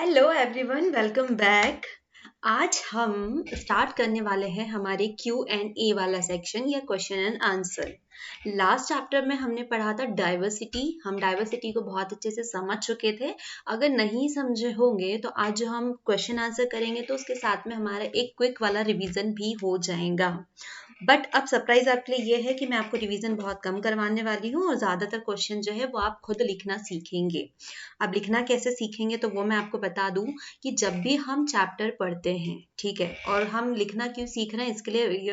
Hello everyone, welcome back. आज हम start करने वाले हैं हमारे Q&A वाला सेक्शन या question and answer. Last chapter में हमने पढ़ा था डाइवर्सिटी। हम डाइवर्सिटी को बहुत अच्छे से समझ चुके थे। अगर नहीं समझे होंगे तो आज जो हम क्वेश्चन आंसर करेंगे तो उसके साथ में हमारा एक क्विक वाला रिवीजन भी हो जाएगा। बट अब सरप्राइज आपके लिए ये है कि मैं आपको रिवीजन बहुत कम करवाने वाली हूँ और ज़्यादातर क्वेश्चन जो है वो आप खुद लिखना सीखेंगे। अब लिखना कैसे सीखेंगे तो वो मैं आपको बता दूं कि जब भी हम चैप्टर पढ़ते हैं, ठीक है, और हम लिखना क्यों सीख रहे हैं इसके लिए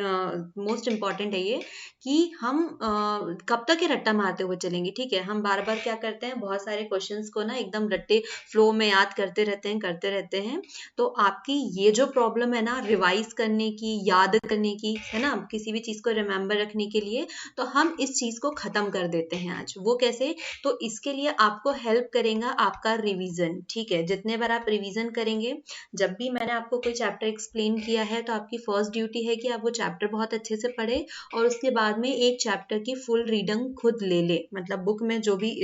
मोस्ट इम्पॉर्टेंट है ये कि हम कब तक ये रट्टा मारते हुए चलेंगे। ठीक है, हम बार बार क्या करते हैं, बहुत सारे क्वेश्चंस को ना एकदम रट्टे फ्लो में याद करते रहते हैं। तो आपकी ये जो प्रॉब्लम है ना रिवाइज करने की, याद करने की, है ना, किसी भी चीज को रिमेम्बर रखने के लिए, तो हम इस चीज को खत्म कर देते हैं आज। वो कैसे? तो इसके लिए आपको हेल्प करेगा आपका रिवीजन। ठीक है, जितने बार आप रिवीजन करेंगे, जब भी मैंने आपको कोई चैप्टर एक्सप्लेन किया है तो आपकी फर्स्ट ड्यूटी है कि आप वो चैप्टर बहुत अच्छे से पढ़े और उसके बाद में एक चैप्टर की फुल रीडिंग खुद ले ले। मतलब बुक में जो भी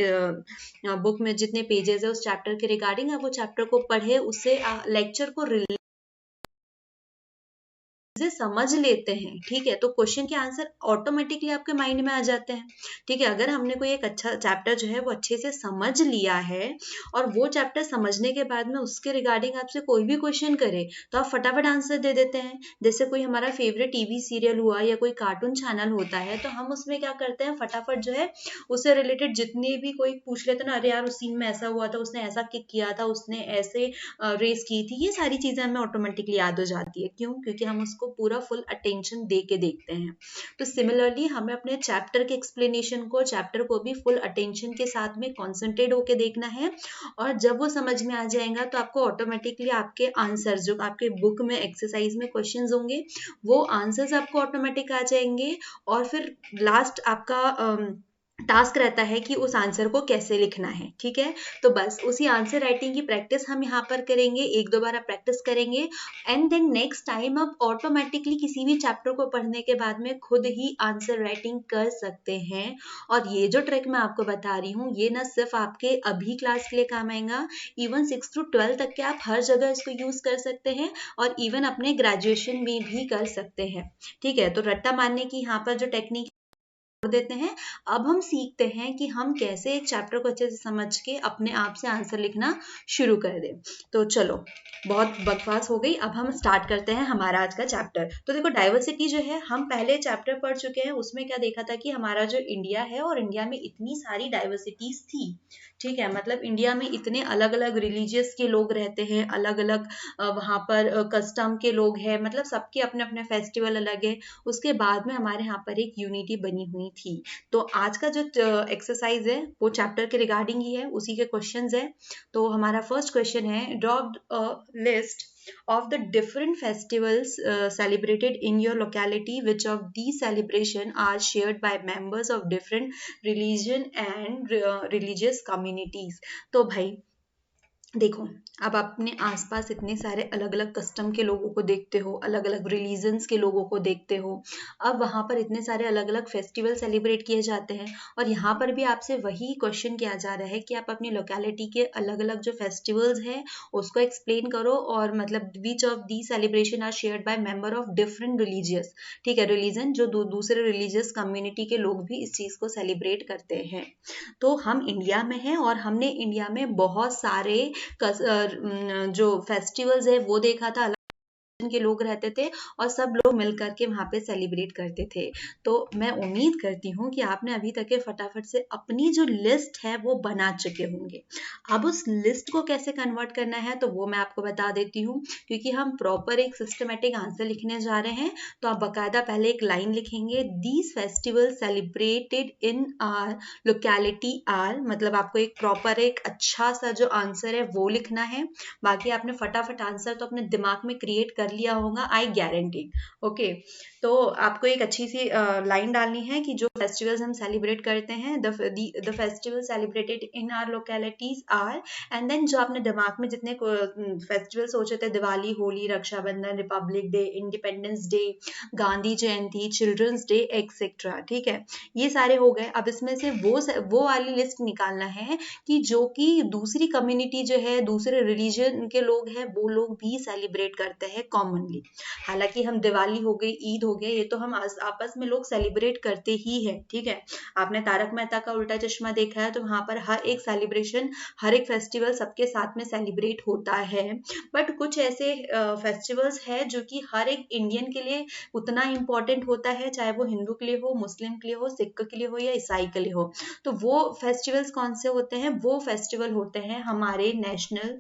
बुक में जितने पेजेस है उस चैप्टर के रिगार्डिंग आप वो चैप्टर को पढ़े, उससे लेक्चर को से समझ लेते हैं। ठीक है, तो क्वेश्चन के आंसर ऑटोमेटिकली आपके माइंड में आ जाते हैं। ठीक है, अगर हमने कोई एक अच्छा चैप्टर जो है वो अच्छे से समझ लिया है और वो चैप्टर समझने के बाद में उसके रिगार्डिंग आपसे कोई भी क्वेश्चन करे तो आप फटाफट आंसर दे देते हैं। जैसे कोई हमारा फेवरेट टीवी सीरियल हुआ या कोई कार्टून चैनल होता है तो हम उसमें क्या करते हैं, फटाफट जो है उससे रिलेटेड जितने भी कोई पूछ लेते ना, अरे यार उस सीन में ऐसा हुआ था, उसने ऐसा किक किया था, उसने ऐसे रेस की थी, ये सारी चीजें हमें ऑटोमेटिकली याद हो जाती है। क्यों? क्योंकि हम उसको पूरा फुल अटेंशन दे के देखते हैं। तो सिमिलरली हमें अपने चैप्टर के एक्सप्लेनेशन को, चैप्टर को भी फुल अटेंशन के साथ में कॉन्सेंट्रेट होके देखना है। और जब वो समझ में आ जाएगा तो आपको ऑटोमेटिकली आपके आंसर जो आपके बुक में एक्सरसाइज में क्वेश्चंस होंगे वो आंसर्स आपको ऑटोमेटिक आ जाएंगे। और फिर लास्ट आपका टास्क रहता है कि उस आंसर को कैसे लिखना है। ठीक है, तो बस उसी आंसर राइटिंग की प्रैक्टिस हम यहाँ पर करेंगे, एक दो बार आप प्रैक्टिस करेंगे एंड देन नेक्स्ट टाइम आप ऑटोमेटिकली किसी भी चैप्टर को पढ़ने के बाद में खुद ही आंसर राइटिंग कर सकते हैं। और ये जो ट्रिक मैं आपको बता रही हूँ ये ना सिर्फ आपके अभी क्लास के लिए काम आएगा, इवन 6 to 12 तक के आप हर जगह इसको यूज कर सकते हैं और इवन अपने ग्रेजुएशन में भी कर सकते हैं। ठीक है, तो रट्टा मारने की यहाँ पर जो टेक्निक देते हैं। अब हम सीखते हैं कि हम कैसे एक चैप्टर को अच्छे से समझ के अपने आप से आंसर लिखना शुरू कर दें। तो चलो, बहुत बकवास हो गई, अब हम स्टार्ट करते हैं हमारा आज का चैप्टर। तो देखो, डाइवर्सिटी जो है हम पहले चैप्टर पढ़ चुके हैं, उसमें क्या देखा था कि हमारा जो इंडिया है और इंडिया में इतनी सारी डाइवर्सिटीज थी। ठीक है, मतलब इंडिया में इतने अलग अलग रिलीजियस के लोग रहते हैं, अलग अलग वहाँ पर कस्टम के लोग हैं, मतलब सबके अपने अपने फेस्टिवल अलग है। उसके बाद में हमारे यहाँ पर एक यूनिटी बनी हुई थी। तो आज का जो एक्सरसाइज है वो चैप्टर के रिगार्डिंग ही है, उसी के क्वेश्चंस है। तो हमारा फर्स्ट क्वेश्चन है, draw a list of the different festivals celebrated in your locality, which of these celebration are shared by members of different religion and religious communities। तो भाई देखो, अब अपने आसपास इतने सारे अलग अलग कस्टम के लोगों को देखते हो, अलग अलग रिलीजन्स के लोगों को देखते हो। अब वहाँ पर इतने सारे अलग अलग फेस्टिवल सेलिब्रेट किए जाते हैं और यहाँ पर भी आपसे वही क्वेश्चन किया जा रहा है कि आप अपनी लोकेलिटी के अलग अलग जो फेस्टिवल्स हैं उसको एक्सप्लेन करो। और मतलब which of the celebration are shared by member of different religious, ठीक है, रिलीजन जो दूसरे रिलीजियस कम्युनिटी के लोग भी इस चीज़ को सेलिब्रेट करते हैं। तो हम इंडिया में हैं और हमने इंडिया में बहुत सारे जो फेस्टिवल्स है वो देखा था, के लोग रहते थे और सब लोग मिल करके वहां पे सेलिब्रेट करते थे। तो मैं उम्मीद करती हूँ कि आपने अभी तक के फटाफट से अपनी जो लिस्ट है वो बना चुके होंगे। अब उस लिस्ट को कैसे कन्वर्ट करना है तो वो मैं आपको बता देती हूँ। क्योंकि हम प्रॉपर एक सिस्टमेटिक आंसर लिखने जा रहे हैं तो आप बकायदा पहले एक लाइन लिखेंगे, these festival celebrated in our locality are, मतलब आपको एक प्रॉपर एक अच्छा सा जो आंसर है वो लिखना है। बाकी आपने फटाफट आंसर तो अपने दिमाग में क्रिएट कर लिया होगा, आई गारंटी। ओके, तो आपको एक अच्छी सी लाइन डालनी है कि जो फेस्टिवल्स हम सेलिब्रेट करते हैं, the festival celebrated in our localities are, and then जो आपने दिमाग में जितने फेस्टिवल सोचे थे, Diwali, Holi, Raksha Bandhan, republic day, independence day, Gandhi Jayanti, children's day, etcetera, ठीक है, ये सारे हो गए। अब इसमें से वो वाली लिस्ट निकालना है कि जो कि दूसरी कम्युनिटी जो है, दूसरे रिलीजन के लोग हैं, वो लोग भी सेलिब्रेट करते हैं कॉमनली। हालांकि हम दिवाली हो गई, ईद हो गई, ये तो हम आपस में लोग सेलिब्रेट करते ही है, ठीक है। आपने तारक मेहता का उल्टा चश्मा देखा है, तो वहां पर हर एक सेलिब्रेशन, हर एक फेस्टिवल सबके साथ में सेलिब्रेट होता है। बट कुछ ऐसे फेस्टिवल्स है जो कि हर एक इंडियन के लिए उतना इंपॉर्टेंट होता है, चाहे वो हिंदू के लिए हो, मुस्लिम के लिए हो, सिख के लिए हो या ईसाई के लिए हो। तो वो फेस्टिवल्स कौन से होते हैं? वो फेस्टिवल होते हैं हमारे नेशनल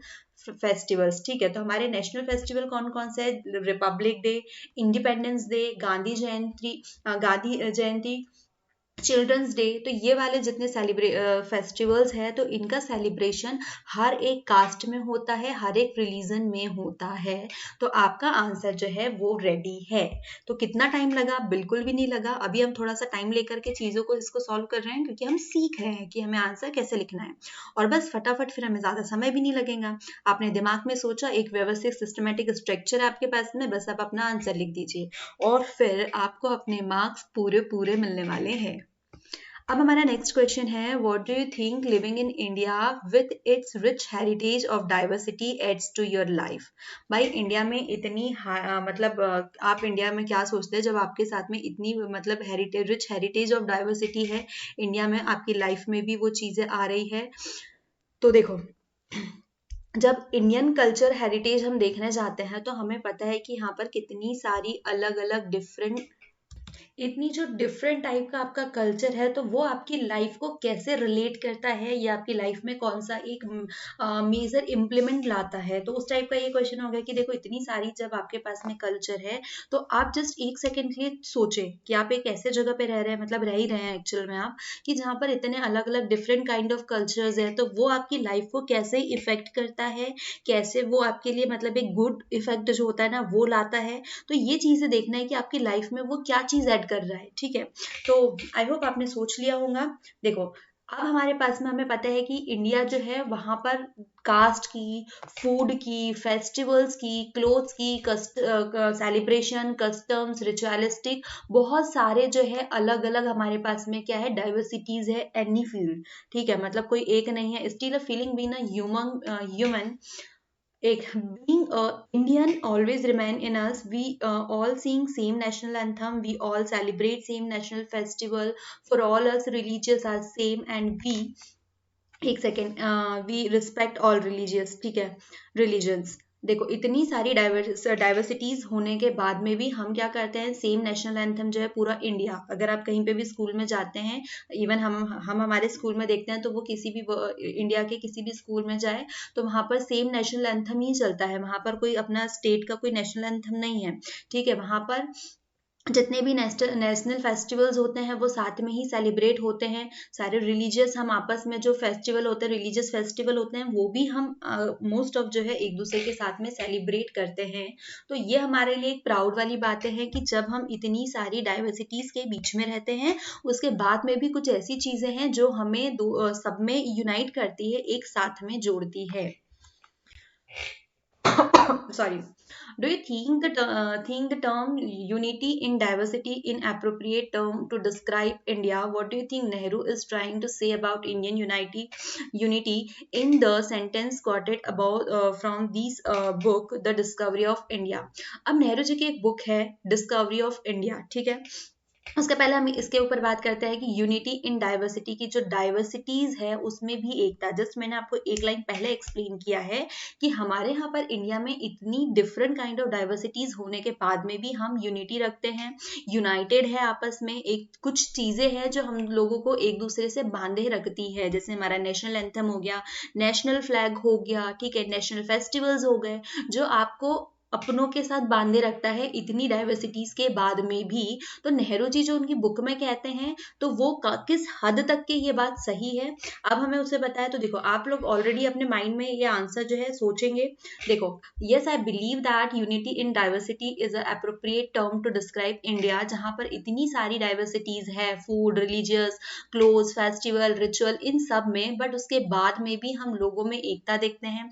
फेस्टिवल्स, ठीक है। तो हमारे नेशनल फेस्टिवल कौन कौन से है? Republic day, independence day, Gandhi Jayanti, children's day. तो ये वाले जितने फेस्टिवल्स है, तो इनका सेलिब्रेशन हर एक कास्ट में होता है, हर एक रिलीजन में होता है। तो आपका आंसर जो है वो रेडी है। तो कितना टाइम लगा? बिल्कुल भी नहीं लगा। अभी हम थोड़ा सा टाइम लेकर के चीजों को इसको सॉल्व कर रहे हैं, क्योंकि हम सीख रहे हैं कि हमें आंसर कैसे लिखना है। और बस फटाफट, फिर हमें ज्यादा समय भी नहीं लगेगा। आपने दिमाग में सोचा, एक व्यवस्थित सिस्टमेटिक स्ट्रक्चर है आपके पास में, बस आप अपना आंसर लिख दीजिए और फिर आपको अपने मार्क्स पूरे पूरे मिलने वाले हैं। अब हमारा नेक्स्ट क्वेश्चन है, what do you think living in India with its rich heritage of diversity adds to your life? भाई इंडिया में इतनी मतलब आप इंडिया में क्या सोचते हैं जब आपके साथ में इतनी मतलब रिच हेरिटेज ऑफ डाइवर्सिटी है इंडिया में, आपकी लाइफ में भी वो चीजें आ रही है? तो देखो, जब इंडियन कल्चर हेरिटेज हम देखने जाते हैं, तो हमें पता है कि यहाँ पर कितनी सारी अलग अलग इतनी जो डिफरेंट टाइप का आपका कल्चर है, तो वो आपकी लाइफ को कैसे रिलेट करता है, या आपकी लाइफ में कौन सा एक मेजर इम्प्लीमेंट लाता है। तो उस टाइप का ये क्वेश्चन हो गया कि देखो, इतनी सारी जब आपके पास में कल्चर है, तो आप जस्ट एक सेकेंड के लिए सोचें कि आप एक ऐसे जगह पे रह रहे हैं, मतलब रह ही रहे हैं एक्चुअल में आप, कि जहाँ पर इतने अलग अलग डिफरेंट काइंड ऑफ कल्चर्स है, तो वो आपकी लाइफ को कैसे इफेक्ट करता है, कैसे वो आपके लिए मतलब एक गुड इफेक्ट जो होता है ना, वो लाता है। तो ये चीजें देखना है कि आपकी लाइफ में वो क्या चीज ऐड कर रहा है, ठीक है। तो आई होप आपने सोच लिया होगा। देखो, अब हमारे पास में हमें पता है कि इंडिया जो है, वहां पर कास्ट की, फूड की, फेस्टिवल्स की, क्लोथ्स की, सेलिब्रेशन, कस्टम्स, रिचुअलिस्टिक, बहुत सारे जो है अलग अलग हमारे पास में क्या है, डाइवर्सिटीज है, एनी फील्ड, ठीक है। मतलब कोई एक नहीं है। Still a feeling being a human, एक being Indian always remain in us. We all sing same national anthem. We all celebrate same national festival. For all us, religious are same, and we एक second, we respect all religious, ठीक है, religions. देखो, इतनी सारी diversities होने के बाद में भी हम क्या करते हैं, सेम नेशनल एंथम जो है पूरा इंडिया, अगर आप कहीं पे भी स्कूल में जाते हैं, इवन हम हमारे स्कूल में देखते हैं, तो वो किसी भी इंडिया के किसी भी स्कूल में जाए, तो वहां पर सेम नेशनल एंथम ही चलता है। वहां पर कोई अपना स्टेट का कोई नेशनल एंथम नहीं है, ठीक है। वहां पर जितने भी नेशनल फेस्टिवल्स होते हैं, वो साथ में ही सेलिब्रेट होते हैं। सारे रिलीजियस, हम आपस में जो फेस्टिवल होते हैं, रिलीजियस फेस्टिवल होते हैं, वो भी हम मोस्ट ऑफ जो है एक दूसरे के साथ में सेलिब्रेट करते हैं। तो ये हमारे लिए एक प्राउड वाली बातें हैं कि जब हम इतनी सारी डाइवर्सिटीज के बीच में रहते हैं, उसके बाद में भी कुछ ऐसी चीजें हैं जो हमें सब में यूनाइट करती है, एक साथ में जोड़ती है। Sorry. Do you think the term unity in diversity inappropriate term to describe India? What do you think Nehru is trying to say about Indian unity in the sentence quoted above from this book, The Discovery of India? अब नेहरू जी की एक book है discovery of India, ठीक है। उसके पहले हम इसके ऊपर बात करते हैं कि यूनिटी इन डाइवर्सिटी की जो डाइवर्सिटीज है, उसमें भी एकता। जस्ट मैंने आपको एक लाइन पहले एक्सप्लेन किया है कि हमारे यहाँ पर इंडिया में इतनी डिफरेंट काइंड ऑफ डाइवर्सिटीज होने के बाद में भी हम यूनिटी रखते हैं, यूनाइटेड है आपस में। एक कुछ चीजें हैं जो हम लोगों को एक दूसरे से बांधे रखती है, जैसे हमारा नेशनल एंथम हो गया, नेशनल फ्लैग हो गया, ठीक है, नेशनल फेस्टिवल्स हो गए, जो आपको अपनों के साथ बांधे रखता है इतनी डाइवर्सिटीज के बाद में भी। तो नेहरू जी जो उनकी बुक में कहते हैं तो वो किस हद तक के ये बात सही है, अब हमें उसे बताया। तो देखो आप लोग ऑलरेडी अपने माइंड में ये आंसर जो है सोचेंगे। देखो, yes I believe that unity in diversity is a appropriate term to describe India, जहां पर इतनी सारी डाइवर्सिटीज है, food, religious, cloth, festival, ritual, इन सब में, बट उसके बाद में भी हम लोगों में एकता देखते हैं।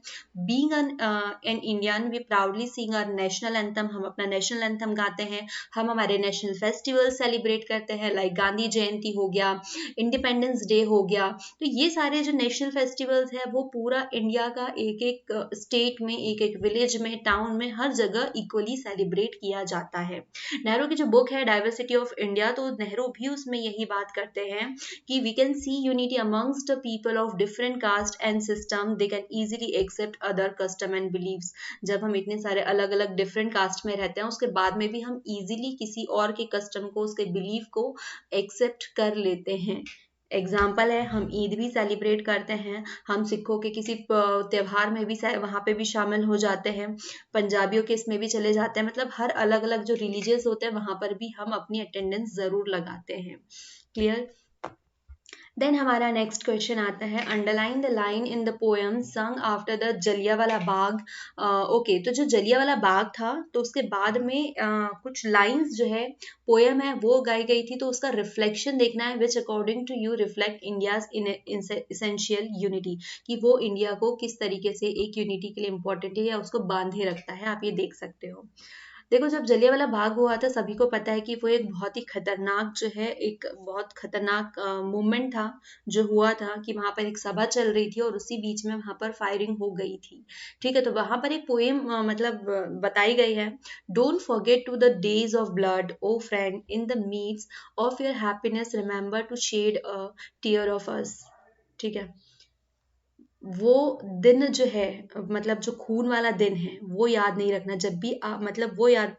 Being an Indian we proudly sing our national anthem, हम अपना नेशनल एंथम गाते हैं, हम हमारे नेशनल फेस्टिवल सेलिब्रेट करते हैं, लाइक गांधी जयंती हो गया, इंडिपेंडेंस डे हो गया। तो ये सारे जो नेशनल फेस्टिवल्स है वो पूरा इंडिया का एक एक स्टेट में, एक एक विलेज में, टाउन में, हर जगह इक्वली सेलिब्रेट किया जाता है। नेहरू की जो बुक है डाइवर्सिटी ऑफ इंडिया, तो नेहरू भी उसमें यही बात करते हैं कि we can see unity amongst the people of different caste and system, they can easily accept other custom and beliefs. जब हम इतने सारे अलग अलग डिफरेंट कास्ट में रहते हैं उसके बाद में भी हम इजीली किसी और के कस्टम को, उसके बिलीव को एक्सेप्ट कर लेते हैं। एग्जाम्पल है, हम ईद भी सेलिब्रेट करते हैं, हम सिखों के किसी त्योहार में भी वहां पे भी शामिल हो जाते हैं, पंजाबियों के इसमें भी चले जाते हैं, मतलब हर अलग अलग जो रिलीजियस होते हैं वहां पर भी हम अपनी अटेंडेंस जरूर लगाते हैं। क्लियर? देन हमारा नेक्स्ट क्वेश्चन आता है, underline the line in the poem song after the Jallianwala Bagh. Okay, तो जो जलियांवाला बाग था तो उसके बाद में कुछ लाइंस जो है पोएम है वो गाई गई थी, तो उसका रिफ्लेक्शन देखना है, which according to you reflect India's essential unity, कि वो इंडिया को किस तरीके से एक यूनिटी के लिए इंपॉर्टेंट है या उसको बांधे रखता है, आप ये देख सकते हो। देखो, जब जलियांवाला बाग हुआ था सभी को पता है कि वो एक बहुत ही खतरनाक जो है, एक बहुत खतरनाक मूवमेंट था जो हुआ था, कि वहां पर एक सभा चल रही थी और उसी बीच में वहां पर फायरिंग हो गई थी। ठीक है, तो वहां पर एक पोएम मतलब बताई गई है, don't forget to the days of blood o friend, in the midst of your happiness remember to shed a tear of us. ठीक है, वो दिन जो है, मतलब जो खून वाला दिन है वो याद नहीं रखना, जब भी मतलब वो याद,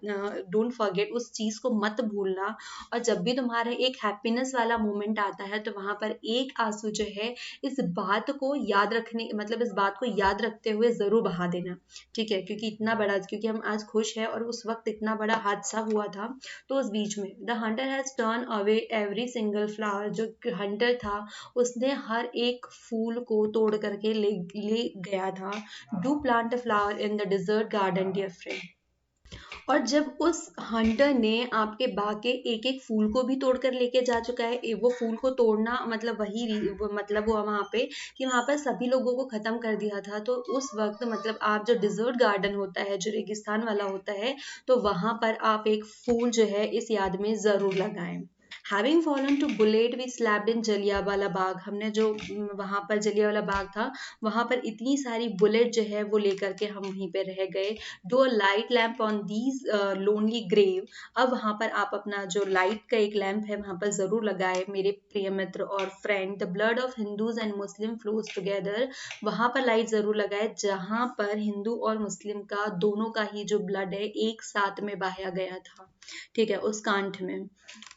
डोंट फॉरगेट, उस चीज को मत भूलना। और जब भी तुम्हारा एक हैप्पीनेस वाला मोमेंट आता है तो वहां पर एक आंसू जो है, इस बात को याद रखने, मतलब इस बात को याद रखते हुए जरूर बहा देना। ठीक है, क्योंकि इतना बड़ा, क्योंकि हम आज खुश है और उस वक्त इतना बड़ा हादसा हुआ था, तो उस बीच में the Hunter has turn away every single flower, जो हंटर था उसने हर एक फूल को तोड़ करके ले गया था। Do plant a flower in the desert garden dear friend. और जब उस हंटर ने आपके बाग के एक एक फूल को भी तोड़ कर लेके जा चुका है, वो फूल को तोड़ना मतलब मतलब हुआ वहां पे कि वहां पर सभी लोगों को खत्म कर दिया था। तो उस वक्त मतलब आप जो डिजर्ट गार्डन होता है, जो रेगिस्तान वाला होता है, तो वहां पर आप एक फूल जो है इस याद में जरूर लगाएं। Having fallen to bullet we slapped in Jallianwala Bagh, हमने जो वहां पर जलियांवाला बाग था वहां पर इतनी सारी बुलेट जो है वो लेकर के हम वहीं पे रह गए। Do a light lamp on these lonely grave, अब वहां पर आप अपना जो लाइट का एक लैम्प है वहां पर जरूर लगाए मेरे प्रिय मित्र और friend. The blood of Hindus and Muslim flows together, वहां पर लाइट जरूर लगाए जहां पर हिंदू और मुस्लिम का दोनों का ही जो ब्लड है एक साथ में बहाया गया था। ठीक है, उस कांठ में।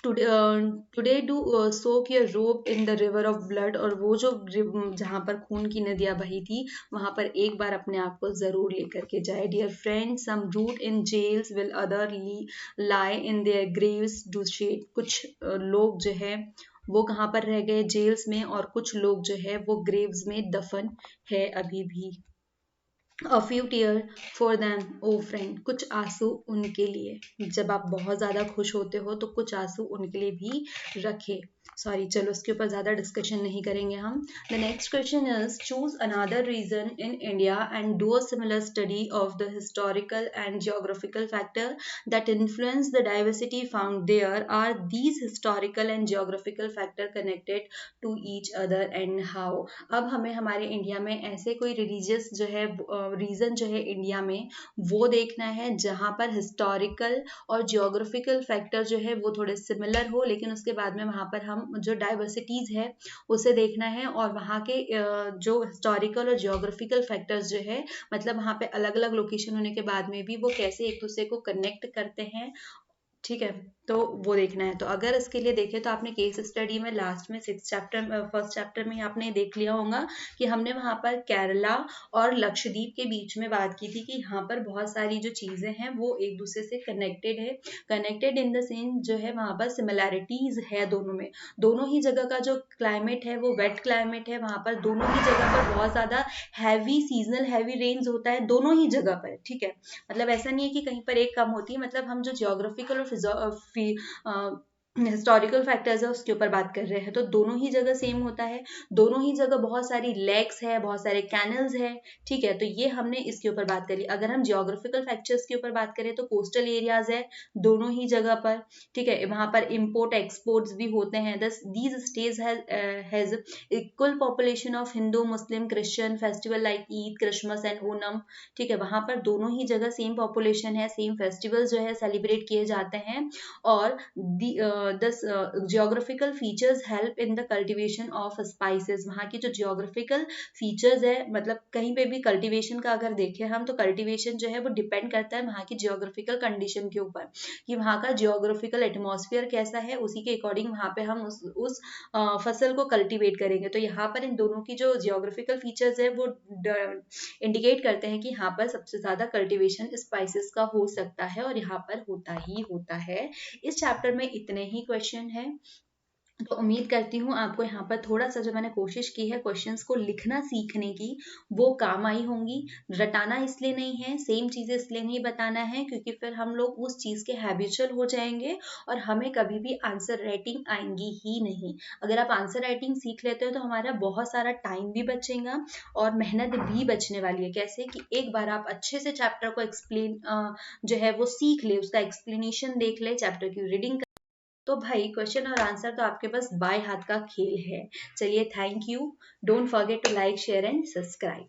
टुडे डू सोक योर रोब in the river of blood, और वो जो जहां पर खून की नदियां बही थी वहां पर एक बार अपने आप को जरूर लेकर के जाए। Dear friend, some root in jails will other lie in their graves do shed, कुछ लोग जो है वो कहाँ पर रह गए, जेल्स में, और कुछ लोग जो है वो ग्रेव्स में दफन है अभी भी। A few tears for them, oh friend, कुछ आंसू उनके लिए। जब आप बहुत ज्यादा खुश होते हो तो कुछ आंसू उनके लिए भी रखे। सॉरी, चलो उसके ऊपर ज्यादा डिस्कशन नहीं करेंगे हम। The next question is, choose another region in India and do a similar study of the historical and geographical factor that influence the diversity found there. Are these historical and geographical factor connected to each other and how. अब हमें हमारे India में ऐसे कोई religious जो है reason जो है इंडिया में वो देखना है जहां पर हिस्टोरिकल और जियोग्राफिकल फैक्टर जो है वो थोड़े सिमिलर हो, लेकिन उसके बाद में वहां पर हम जो डाइवर्सिटीज है उसे देखना है, और वहां के जो हिस्टोरिकल और जियोग्राफिकल फैक्टर्स जो है, मतलब वहां पे अलग अलग लोकेशन होने के बाद में भी वो कैसे एक दूसरे को कनेक्ट करते हैं। ठीक है, तो वो देखना है। तो अगर इसके लिए देखें तो आपने केस स्टडी में लास्ट में फर्स्ट चैप्टर में आपने देख लिया होगा कि हमने वहाँ पर केरला और लक्षद्वीप के बीच में बात की थी कि यहाँ पर बहुत सारी जो चीज़ें हैं वो एक दूसरे से कनेक्टेड है, कनेक्टेड इन द सेंस जो है वहाँ पर सिमिलैरिटीज है दोनों में। दोनों ही जगह का जो क्लाइमेट है वो वेट क्लाइमेट है, वहाँ पर दोनों ही जगह पर बहुत ज़्यादा हैवी सीजनल हैवी रेन्स होता है दोनों ही जगह पर, ठीक है। मतलब ऐसा नहीं है कि कहीं पर एक कम होती है, मतलब हम जो जियोग्राफिकल और हिस्टोरिकल फैक्टर्स है उसके ऊपर बात कर रहे हैं, तो दोनों ही जगह सेम होता है, दोनों ही जगह बहुत सारी लेक्स है, बहुत सारे कैनल्स है, ठीक है। तो ये हमने इसके ऊपर बात करी। अगर हम जियोग्राफिकल फैक्टर्स के ऊपर बात करें तो कोस्टल एरियाज है दोनों ही जगह पर, ठीक है, वहां पर इम्पोर्ट एक्सपोर्ट्स भी होते हैं। These stage has equal population of Hindu Muslim Christian festival like Eid Christmas and Onam, ठीक है। वहां पर दोनों ही जगह सेम पॉपुलेशन है, सेम फेस्टिवल जो है सेलिब्रेट किए जाते हैं। और geographical features help in the cultivation of spices. वहाँ की जो जियोग्राफिकल फीचर्स है, मतलब कहीं पे भी कल्टिवेशन का अगर देखें हम तो कल्टिवेशन जो है वो डिपेंड करता है वहाँ की जियोग्राफिकल कंडीशन के ऊपर कि वहाँ का जियोग्राफिकल एटमॉस्फेयर कैसा है, उसी के अकॉर्डिंग वहाँ पे हम उस फसल को कल्टिवेट करेंगे। तो यहाँ पर इन दोनों की जो जियोग्राफिकल फीचर्स है वो इंडिकेट करते हैं कि यहाँ पर सबसे ज्यादा कल्टिवेशन स्पाइसेस का हो सकता है और यहाँ पर होता ही होता है। इस चैप्टर में इतने ही क्वेश्चन हैं, तो उम्मीद करती हूँ आपको यहाँ पर थोड़ा सा जो मैंने कोशिश की है क्वेश्चंस को लिखना सीखने की वो काम आई होंगी। रटाना इसलिए नहीं है, सेम चीजें इसलिए नहीं बताना है क्योंकि फिर हम लोग उस चीज के हैबिचुअल हो जाएंगे और हमें कभी भी आंसर राइटिंग आएंगी ही नहीं। अगर आप आंसर राइटिंग सीख लेते हो तो हमारा बहुत सारा टाइम भी बचेगा और मेहनत भी बचने वाली है। कैसे कि एक बार आप अच्छे से चैप्टर को एक्सप्लेन जो है वो सीख ले, उसका एक्सप्लेनेशन देख ले, चैप्टर की रीडिंग, तो भाई क्वेश्चन और आंसर तो आपके पास बाय हाथ का खेल है। चलिए, thank you. Don't forget to like share and subscribe.